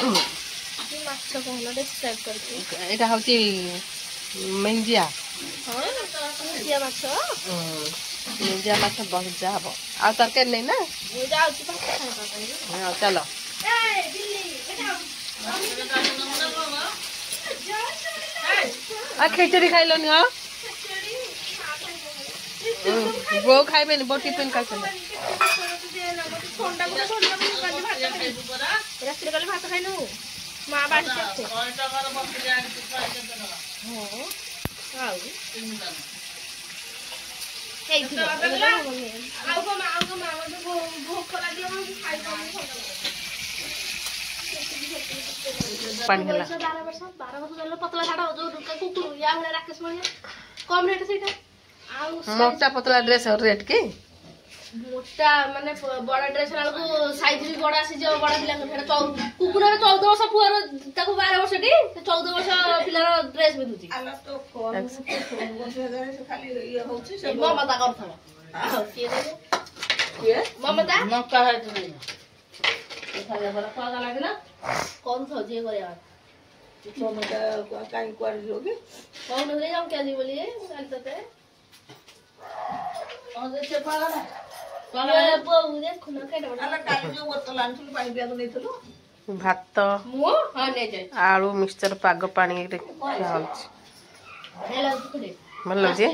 ମାଛ କହୁନ ଡେସ୍କ୍ରାଇବ୍ କରିକି। ଏଇଟା ହଉଛି ମେଞ୍ଜିଆ। ହଁ ମେଞ୍ଜିଆ ମାଛ। ମେଞ୍ଜିଆ ମାଛ ଭଜା ହବ। ଆଉ ତରକାରୀ ନେଇ ନା? ମୁଁ ଯାଉଛି ଭାତ ଖାଇବା ପାଇଁ। ହଁ ଚାଲ। ଆଉ ଖେଚୁଡ଼ି ଖାଇଲନି? ହଁ ବୋଉ ଖାଇବେନି, ବୋଉ ଟିଫିନ୍ ଖାଇଛନ୍ତି। ରାତିରେ ଗଲେ ଭାତ ଖାଇନୁ ମା ବାଢିଛି ଆସେ। ଆଉ ହେଇଥିବ ପାଣି ହେଲା। 12 ବର୍ଷ ପତଳା ଛାଡ ଯୋଉ କୁକୁର ୟା ଭଳିଆ ରାକେଶ ଭଳିଆ କମ ରେଟ୍ ସେଇଟା। ଆଉ ମୋଟା ପତଳା ଡ୍ରେସ୍ ରେଟ୍ କି? ମୋଟା ମାନେ ବଡ ଡ୍ରେସ୍ ବେଳକୁ ସାଇଜ ବି ବଡ ଆସିଯିବ ବଡ ପିଲାଙ୍କ। କୁକୁରର 14 ବର୍ଷ ପୁଅର ତାକୁ 12 ବର୍ଷଟି 14 ବର୍ଷ ପିଲାର ଡ୍ରେସ୍ ପିନ୍ଧୁଛି। ମମତା କରୁଥିବ ମମତା କରୁଥିବ ଯିଏ କରିବା କାହିଁ କୁଆଡେ ଯିବ କି କହୁନଥିଲେ ଜଙ୍କିଆ ଯିବ ବୋଲି ତତେ ଭାତ ଆଳୁ ମିକ୍ସଚର ପାଗ ପାଣିରେ ଖାଉଛି। ଭଲ ଲାଗୁଛି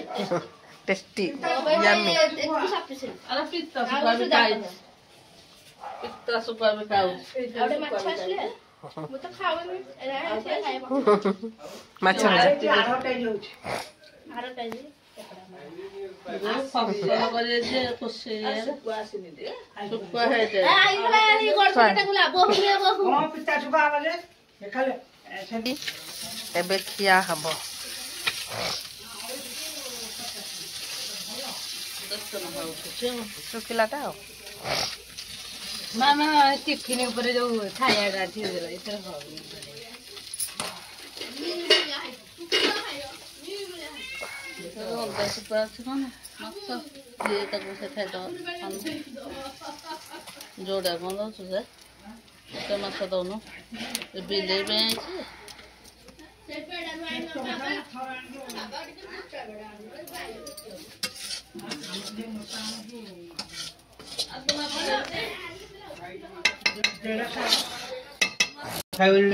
ଟେଷ୍ଟି ୟାମି। ମାଛ ଏବେ ଖିଆ ହବ। ଶୁଖିଲାଟା ଆଉ ମାମା ଟିଫିନ ଉପରେ ଯୋଉ ଖାଇବାଟା ଏଥିରେ ଅଲଗା ଶୁଖୁଆ ଅଛି କଣ ମାଛ ଇଏ ତାକୁ ସେ ଖାଇଦବ। ଯୋଉଟା କଣ ଦଉଛୁ ଯେ ଏତେ ମାଛ ଦଉନୁ ବିଲେଇ ପାଇଁ ଆଇଛି।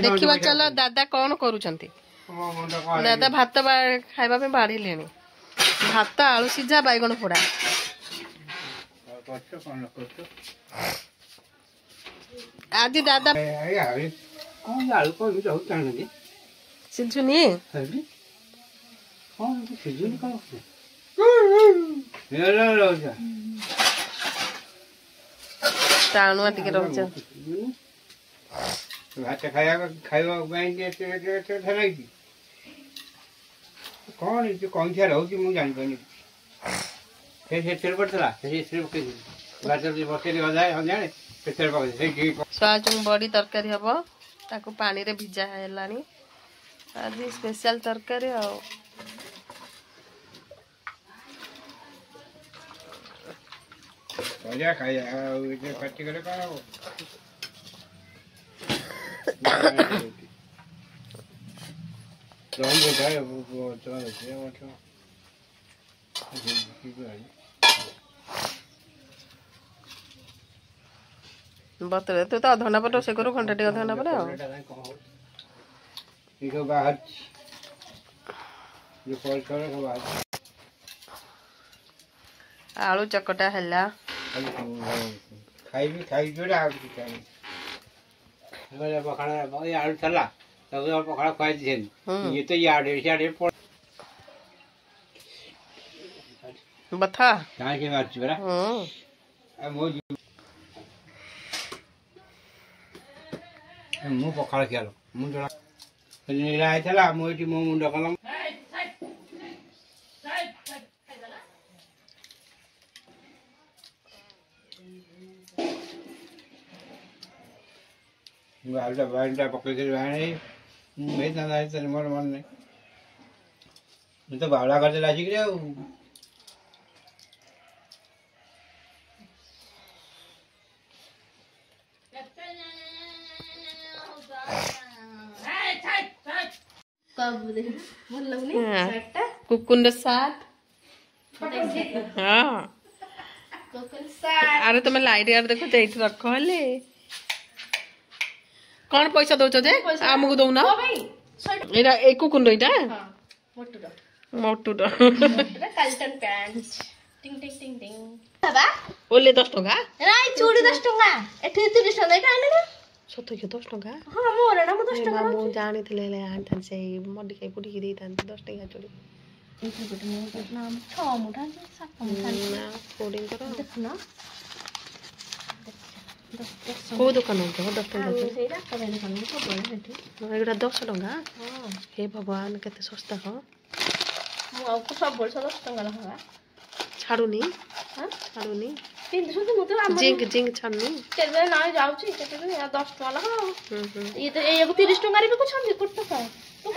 ଦେଖିବା ଚାଲ ଦାଦା କଣ କରୁଛନ୍ତି। ଦାଦା ଭାତ ଖାଇବା ପାଇଁ ବାଢିଲେଣି। ଭାତ ଆଳୁ ସିଝା ବାଇଗଣ ପୋଡା। ଆଜି ଦାଦା ସିଝୁନି ଟାଣୁଆ ଟିକେ ରହୁଛ। ଭାତ ଖାଇବା ପାଇଁ କଣ କଇଁଠା ରହୁଛି ମୁଁ ଜାଣିପାରୁନି। ସେଥିରେ ପଡ଼ିଥିଲା ସୋୟାବିନ ବଡି ତରକାରୀ ହବ। ତାକୁ ପାଣିରେ ଭିଜା ହେଲାଣି। ଆଜି ସ୍ପେଶାଲ ତରକାରୀ ଆଉ ଖାଇବା ଆଉ ପାଟି କଲେ କଣ ହବ। ବତରେ ତୁ ତ ଅଧଘଣ୍ଟା ପରେ ରୋଷେଇ କରୁ ଘଣ୍ଟା ଟିକେ ଅଧଘଣ୍ଟା ପରେ ଆଉ ଆଳୁ ଚକଟା ହେଲା। ଖାଇବି ପଖାଳ ଆଳୁ ଥିଲା ତାକୁ ପଖାଳ ଖୁଆଇ ଦେଇଛନ୍ତି। ଇଏ ତ ଇଆଡେ ସିଆଡେ ବଥା କାହିଁକି ମାରୁଛି ପରା। ମୁଁ ପଖାଳ ଖିଆଲ ମୁଁ ନିରା ହେଇଥିଲା ମୁଁ ଏଠି ମୋ ମୁଣ୍ଡ କଲ ଆଳୁଟା ବାଇଗଣଟା ପକେଇଥିଲି ବାଇଗଣ ହେଇଥାନ୍ତା ମୋର ମନେ ନାହିଁ। ମୁଁ ତ ବାଉଳା କରିଦେଲା ଆସିକିରି ଆଉ सब देख भल लगनी हाँ। शर्टटा कुकुन साथ हाँ कोकन सार्ट अरे तुम लाइट यार देखो एठी रख हेले कौन पैसा दउछ जे आमको दउना ओ भाई शर्ट एरा ए कुकुन इटा हां मोटुरा मोटू मोटुरा काल्टन पैंट टिंग टिंग टिंग टिंग बाबा ओले 10 टका राई चूड़ी 10 टका एठी 30 टका एटा आने ना सत के 10 टका हां मोर ना मो 10 टका मु जानी थिले ले आनथन से मडी खाई पुडी दे थान 10 टका चोरी एठी गोटे मो नाम 6 मुठा 7 मुठा ना कोडिंग करो देख ना को दुकान हो 10 टका ସେଇଟା କରେଇ ଦୋକାନ ସବୁ ବଡ଼ ସେଠି एगुड़ा 10 टका ହଁ हे भगवान केते सस्ता हो ମୁଁ ଆଉ ସବୁ ବର୍ଷ 10 ଟଙ୍କା ଲଖା छाड़ुनी ହଁ छाड़ुनी ପିନ୍ଧୁଛନ୍ତି ମୁଁ ତ ଆମର जिंक छाड़नी କେତେ ନାଇଁ ଯାଉଛି କେତେ ଦିନ 10 ଟଙ୍କା ଲଖା हम्म ଇଏ ତ ଏଇକୁ 30 ଟଙ୍କାରେ ବିକୁଛନ୍ତି ଗୋଟେ ଟଙ୍କା ତୁ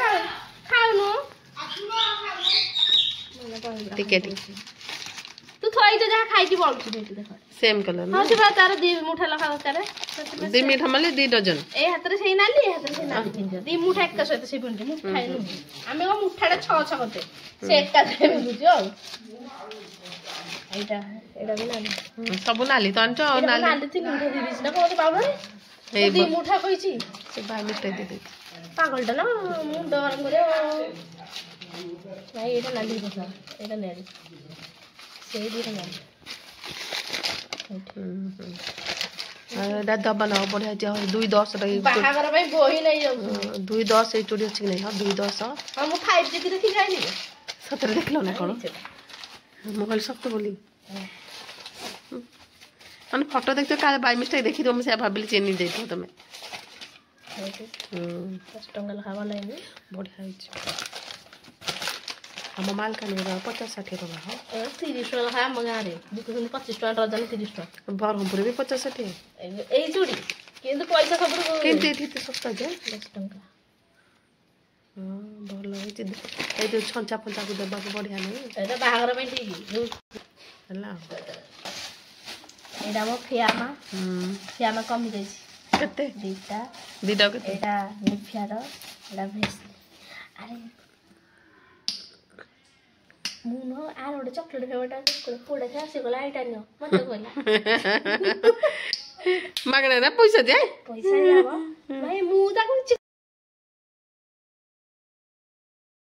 ଖାଉନୁ टिके ତୁ ଥୋଇ ତ ଯାହା ଖାଇକି ବଳୁଛୁ ଏଠି ଦେଖ सेम कलर ହଁ ना ସେ ବା तार 2 ମୁଠା ଲଖା ଦରକାର 2 मीठा माले 2 डजन এই ହାତରେ ସେଇ ନାଲି ଏ ହାତରେ ସେଇ ନାଲି ପିନ୍ଧ 2 ମୁଠା ଏକା ସହିତ ସେ ପିନ୍ଧୁ ମୁଠା ନୁହେଁ ଆମେ କଣ ମୁଠାଟା 6 କରତେ ସେ ଏକା ପିନ୍ଧୁଛୁ ଆଉ ଏଇଟା ଏଇଟା ବି ନାଲି सब नाली तो आनछ ଏଇଟା नाली ନାଲି 3 ମୁଠା ଦେଇଛି ନା କଣ ପାଉଡରେ ଏଇ 2 ମୁଠା କହିଛି से बाय मिठाई दे दे ପାଗଳଟା ନା ମୁଣ୍ଡ ଗରମ କରିବ ନାଇଁ ଏଇଟା ନାଲି କଥା ଏଇଟା ନାଲି ସେଇ ଦିଟା ନାଲି एडा दबा ना बढ़िया जा 210 टका ବାହାଘର ପାଇଁ ବହି ନେଇ ଯାଉଛି 210 ए चूड़ी अछि नहीं हां 210 ହଁ ମୁଁ 5G କି ଦେଖି ଯାଇନି सତରେ देखलो ना कोन मोबाइल सब तो बोली अन फोटो देखते काले बाय मिस्टेक देखी तो मैं भाबिली चेनी देथो तमे 10 ଟଙ୍କା ଲେଖା ଭଲ ହେଇନି बढ़िया हिच हम माल का नहीं 50 60 टका हो 30 ଟଙ୍କା ଲେଖା ଆମ ଗାଁରେ ବିକୁଛନ୍ତି 25 ଟଙ୍କା ଡଜନ 30 ଟଙ୍କା बरहमपुर भी 50 60 ଏଇ ଚୁଡ଼ି କିନ୍ତୁ ପଇସା ସବୁଠୁ केनते थी तो सस्ता जे 10 ଟଙ୍କା हां भल हिच ए जो छंचा फंचा को देबा को बढ़िया नहीं ଏଇଟା ବାହାଘର ପାଇଁ ଠିକ हला ଏଇଟା ମୋ ଫିଆମା କମି ଯାଇଛି केते ଦିଟା दीदा केते ଏଇଟା ନିଫିଆର ଏଇଟା ଭେସ୍ ଆରେ ମୁଁ ନ ଆର ଗୋଟେ ଚକଲେଟ୍ ଫ୍ଲେଭରଟା କୋଡେ ଖାଇ ଆସିଗଲା ଏଇଟା ନିଅ ମତେ କହିଲା मागणे ना पैसा दे ପଇସା ଦିଆହବ ଭାଇ ମୁଁ ତାକୁ